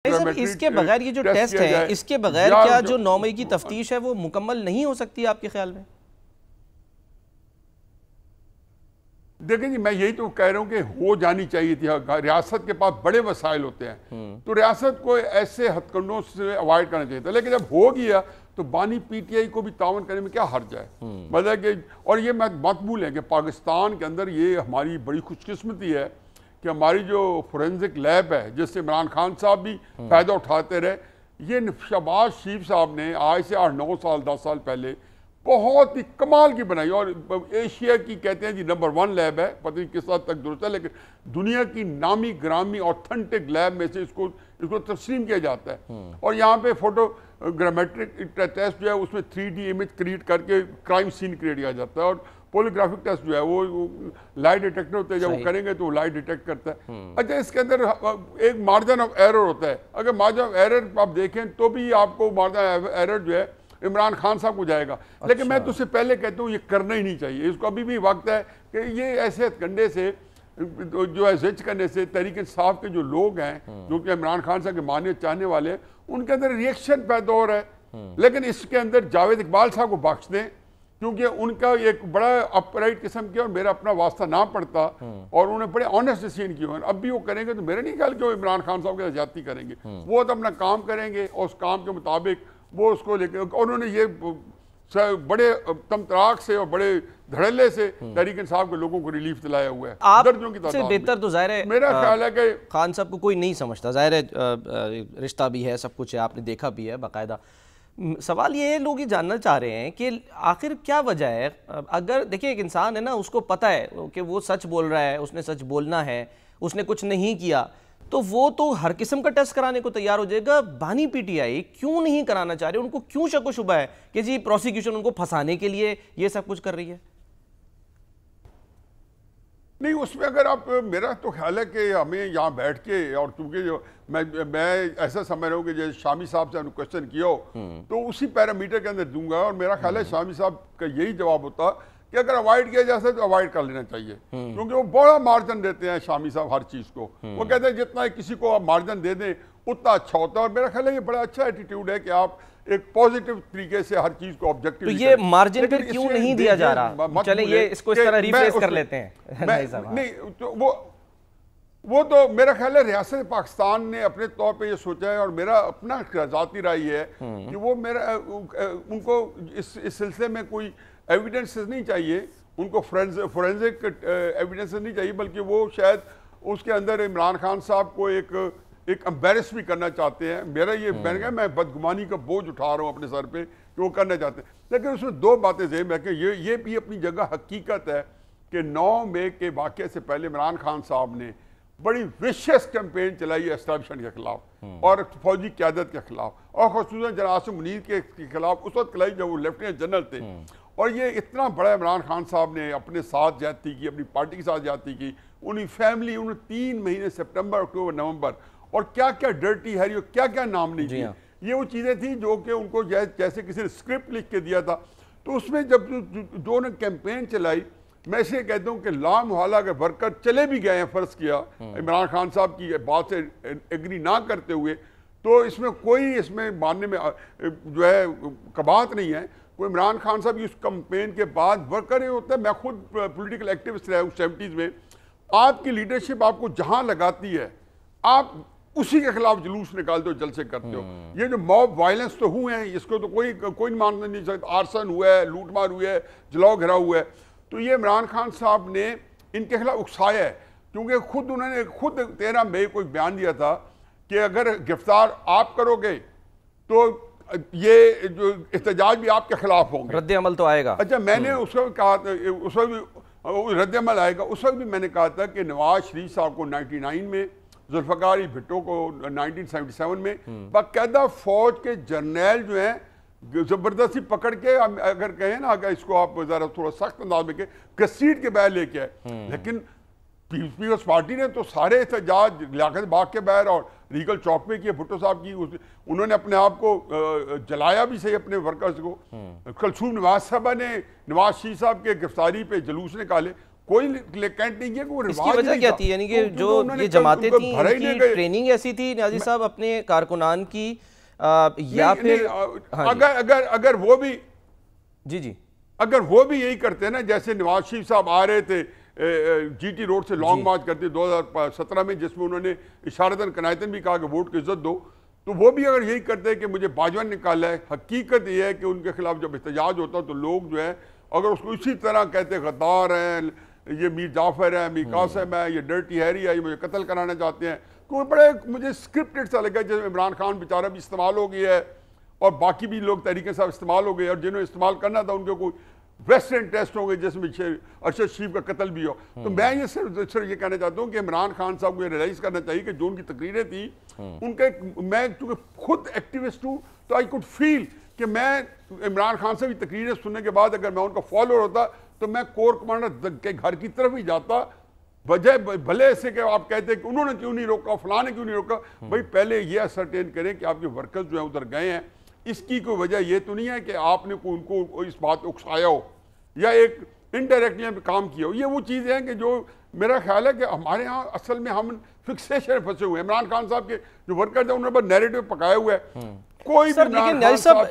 Sir इसके बगैर ये जो टेस्ट है, इसके बगैर क्या जो 9 मई की तफ्तीश है वो मुकम्मल नहीं हो सकती आपके ख्याल में? देखें जी, मैं यही तो कह रहा हूं कि हो जानी चाहिए थी। रियासत के पास बड़े वसाइल होते हैं तो रियासत को ऐसे हथकंडों से अवॉइड करना चाहिए था, लेकिन जब हो गया तो बानी पीटीआई को भी तावन करने में क्या हर्ज है। मतलब कि और ये मत भूलें कि पाकिस्तान के अंदर ये हमारी बड़ी खुशकिस्मती है कि हमारी जो फोरेंसिक लैब है जिससे इमरान खान साहब भी फ़ायदा उठाते रहे, ये शहबाज शरीफ साहब ने आज से 8-9 साल 10 साल पहले बहुत ही कमाल की बनाई और एशिया की कहते हैं जी नंबर 1 लैब है। पता नहीं किस हद तक दुरुस्त है, लेकिन दुनिया की नामी ग्रामी ऑथेंटिक लैब में से इसको तस्लीम किया जाता है। और यहाँ पे फोटोग्रामेट्रिक टेस्ट जो है उसमें 3D इमेज क्रिएट करके क्राइम सीन क्रिएट किया जाता है, और पोलियोग्राफिक टेस्ट जो है वो लाइट डिटेक्टर होते हैं, जब वो करेंगे तो वो लाइट डिटेक्ट करता है। अच्छा, इसके अंदर एक मार्जिन ऑफ एरर होता है। अगर मार्जिन ऑफ एरर आप देखें तो भी आपको मार्जिन ऑफ एरर जो है इमरान खान साहब को जाएगा। अच्छा। लेकिन मैं तो उससे पहले कहता हूँ ये करना ही नहीं चाहिए। इसको अभी भी वक्त है कि ये ऐसे हथकंडे से जो है जिच करने से तहरीक इंसाफ के जो लोग हैं जो कि इमरान खान साहब के मानने चाहने वाले हैं, उनके अंदर रिएक्शन पैदा हो रहा है। लेकिन इसके अंदर जावेद इकबाल साहब को बख्श दें, क्योंकि उनका एक बड़ा अपराइट किस्म किया और मेरा अपना वास्ता ना पड़ता, और उन्होंने बड़े ऑनेस्ट डिसीजन किए। अब भी वो करेंगे तो मेरा नहीं ख्याल कि वो इमरान खान साहब के साथ ज्यादती करेंगे। वो तो अपना काम करेंगे और उस काम के मुताबिक वो उसको लेकर, उन्होंने ये बड़े तमतराक से और बड़े धड़ल्ले से तहरीक इंसाफ के लोगों को रिलीफ दिलाया हुआ है। आप से बेहतर तो जाहिर है मेरा ख्याल है कि खान साहब को कोई नहीं समझता। जाहिर है रिश्ता भी है, सब कुछ है, आपने देखा भी है बाकायदा। सवाल ये है, लोग ये जानना चाह रहे हैं कि आखिर क्या वजह है। अगर देखिए एक इंसान है ना, उसको पता है कि वो सच बोल रहा है, उसने सच बोलना है, उसने कुछ नहीं किया, तो वो तो हर किस्म का टेस्ट कराने को तैयार हो जाएगा। बानी पीटीआई क्यों नहीं कराना चाह रहे? उनको क्यों शक व शुबा है कि जी प्रोसिक्यूशन उनको फंसाने के लिए ये सब कुछ कर रही है? नहीं, उसमें अगर आप, मेरा तो ख्याल है कि हमें यहाँ बैठ के, और क्योंकि जो मैं ऐसा समझ रहा हूँ कि जैसे शामी साहब से क्वेश्चन किया हो तो उसी पैरामीटर के अंदर दूंगा, और मेरा ख्याल है शामी साहब का यही जवाब होता कि अगर अवॉइड किया जा सकता तो अवॉइड कर लेना चाहिए, क्योंकि वो बड़ा मार्जिन देते हैं शामी साहब हर चीज़ को। वो कहते हैं जितना किसी को आप मार्जिन दे दें उतना अच्छा होता है, और मेरा ख्याल है ये बड़ा अच्छा एटीट्यूड है कि आप एक पॉजिटिव तरीके से हर चीज को ऑब्जेक्टिव। तो ये मार्जिन फिर क्यों नहीं दिया जा रहा? चले ये इसको इस तरह रिफ्रेश कर लेते हैं। नहीं तो वो तो मेरा ख्याल है रियासत पाकिस्तान ने अपने तौर पे ये सोचा है, और मेरा अपना ज़ाती राय है कि वो उनको इस सिलसिले में कोई एविडेंस नहीं चाहिए, उनको फोरेंसिक एविडेंस नहीं चाहिए, बल्कि वो शायद उसके अंदर इमरान खान साहब को एक एम्बेरस भी करना चाहते हैं। मेरा ये मैं बदगुमानी का बोझ उठा रहा हूँ अपने सर पे कि वो करना चाहते हैं। लेकिन उसमें दो बातें ज़हन में कि ये भी अपनी जगह हकीकत है कि 9 मई के वाक़े से पहले इमरान खान साहब ने बड़ी विशियस कैंपेन चलाई है एस्टैब्लिशमेंट के खिलाफ और फौजी क़यादत के खिलाफ, और ख़ुसूसन जनरल आसिम मुनीर के खिलाफ उस वक्त चलाई जब वो लेफ्टिनेंट जनरल थे। और ये इतना बड़ा इमरान खान साहब ने अपने साथ ज्यादती की, अपनी पार्टी के साथ ज्यादती की, उन्हीं फैमिली, उन्होंने 3 महीने सितंबर, अक्टूबर, नवंबर, और क्या क्या डर्टी हैरी और क्या क्या नाम नहीं किया। ये वो चीज़ें थी जो कि उनको जैसे किसी ने स्क्रिप्ट लिख के दिया था। तो उसमें जब जो ने कैंपेन चलाई, मैं इसे कहता हूँ कि लामहला अगर वर्कर चले भी गए हैं, फ़र्ज़ किया इमरान खान साहब की बात से एग्री ना करते हुए, तो इसमें कोई इसमें मानने में जो है कबात नहीं है। कोई इमरान खान साहब की उस कैंपेन के बाद वर्कर ये होता है, मैं खुद पॉलिटिकल एक्टिविस्ट रहा हूँ 70s में, आपकी लीडरशिप आपको जहाँ लगाती है आप उसी के खिलाफ जुलूस निकालते हो, जलसे करते हो। ये जो मॉब वायलेंस तो हुए हैं, इसको तो कोई मान नहीं सकता। आर्सन हुआ है, लूटमार हुई है, जलाओ घिराव हुआ है, तो ये इमरान खान साहब ने इनके खिलाफ उकसाया है, क्योंकि उन्होंने 13 मई को एक बयान दिया था कि अगर गिरफ्तार आप करोगे तो ये जो एहतजाज भी आपके खिलाफ होंगे, रद्द अमल तो आएगा। अच्छा, मैंने उस वक्त कहा था, उस वक्त भी रद्द अमल आएगा। उस वक्त भी मैंने कहा था कि नवाज शरीफ साहब को 99 में, जुल्फ़िकार भुट्टो को 1977 में बाकायदा फौज के जर्नैल जो हैं जबरदस्ती पकड़ के, अगर कहें ना, अगर इसको आप जरा थोड़ा सख्त अंदाज में घसीट के बाहर लेके आए। लेकिन पीपल्स पार्टी ने तो सारे एहतजाज लियाकत बाग के बाहर और रीगल चौक में किए। भुट्टो साहब की उन्होंने अपने आप को जलाया भी सही, अपने वर्कर्स को। कलसूम नवाज साहबा ने नवाज शरीफ साहब के गिरफ्तारी पे जुलूस निकाले, कोई कैंट नहीं किया कि वो इसकी रिवाज वजह नहीं क्या था। थी, यानी कि तो जो उन्होंने ये कहा, जमातें उनको थी भरा ही इनकी नहीं गए। ट्रेनिंग ऐसी थी नियाज़ी साहब अपने कारकुनान की या नहीं, फिर हाँ जी अगर वो भी जी जी अगर वो भी यही करते ना, जैसे नवाज शरीफ साहब आ रहे थे जीटी रोड से लॉन्ग मार्च करते 2017 में, जिसमें उन्होंने इशारतन कनायतन भी कहा कि वोट की इज्जत दो, तो वो भी अगर यही करते हैं कि मुझे बाजवा निकाला है, हकीकत ये है कि उनके खिलाफ जब एहतजाज होता तो लोग जो है अगर उसको इसी तरह कहते गद्दार हैं, ये मीर जाफर है, मीर कासिम है, ये डर्टी हैरी है, ये मुझे कत्ल कराना चाहते हैं, तो वो बड़े मुझे स्क्रिप्टेड सा लगा, जैसे इमरान खान बेचारा भी इस्तेमाल हो गया है और बाकी भी लोग तरीके से इस्तेमाल हो गए, और जिन्होंने इस्तेमाल करना था उनके कोई वेस्टर्न टेस्ट होंगे जिसमें अरशद शरीफ का कत्ल भी हो। तो मैं ये सिर्फ ये कहना चाहता हूँ कि इमरान खान साहब को ये रियलाइज करना चाहिए कि जो उनकी तकरीरें थी उनके, मैं चूंकि खुद एक्टिविस्ट हूँ तो आई कुड फील कि मैं इमरान खान से भी तकरीरें सुनने के बाद अगर मैं उनका फॉलोअर होता तो मैं कोर कमांडर के घर की तरफ ही जाता, वजह भले ऐसे कि आप कहते हैं कि उन्होंने क्यों नहीं रोका, फलां ने क्यों नहीं रोका। भाई पहले ये असरटेन करें कि आपके वर्कर्स जो है उधर गए हैं, इसकी कोई वजह ये तो नहीं है कि आपने उनको इस बात को उकसाया हो या एक इनडायरेक्टली काम किया हो। ये वो चीज़ें हैं कि जो मेरा ख्याल है कि हमारे यहाँ असल में हम फिक्सेशन फंसे हुए हैं। इमरान खान साहब के जो वर्कर्स हैं उन्होंने बस नैरेटिव पकाया हुआ है, कोई भी सर लेकिन न्याज़ी साहब